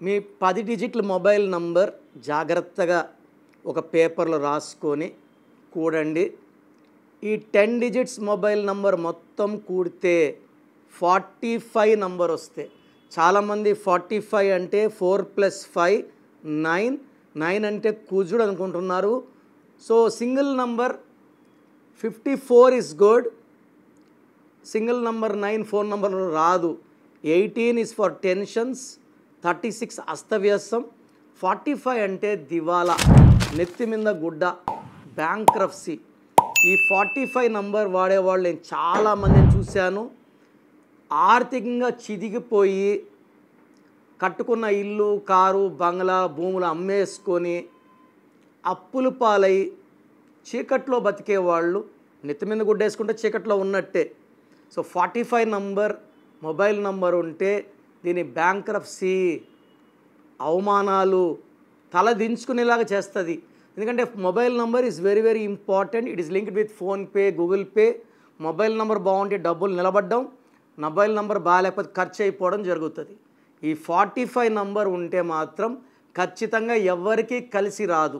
మీ 10 డిజిట్ల mobile number జాగ్రత్తగా ఒక పేపర్లో రాసుకొని కూడండి. ఈ 10 డిజిట్స్ మొబైల్ నంబర్ మొత్తం కూడితే 45 నంబర్ వస్తే, చాలామంది 45 అంటే 4 + 5 9, 9 అంటే కుజుడు అనుకుంటున్నారు. So single number 54 is good. Single number 9 phone number రాదు. 18 ఇస్ ఫర్ టెన్షన్స్, 36 అస్తవ్యస్తం, 45 అంటే దివాలా, నెత్తి మీద గుడ్డ, బ్యాంక్రప్సీ. ఈ 45 నంబర్ వాడేవాళ్ళు నేను చాలామందిని చూశాను. ఆర్థికంగా చిదిగిపోయి కట్టుకున్న ఇల్లు, కారు, బంగ్లా, భూములు అమ్మేసుకొని అప్పులు పాలై చీకట్లో బతికేవాళ్ళు. నెత్తి మీద గుడ్డేసుకుంటే చీకట్లో ఉన్నట్టే. సో 45 నంబర్ మొబైల్ నంబర్ ఉంటే దీని బ్యాంక్రప్సీ, అవమానాలు, తల దించుకునేలాగా చేస్తుంది. ఎందుకంటే mobile number is very very important. It is linked with PhonePe, Google pay. Mobile number బాగుంటే డబ్బులు నిలబడ్డం, మొబైల్ నంబర్ బాగాలేకపోతే ఖర్చు అయిపోవడం జరుగుతుంది. ఈ 45 నంబర్ ఉంటే మాత్రం ఖచ్చితంగా ఎవరికీ కలిసి రాదు.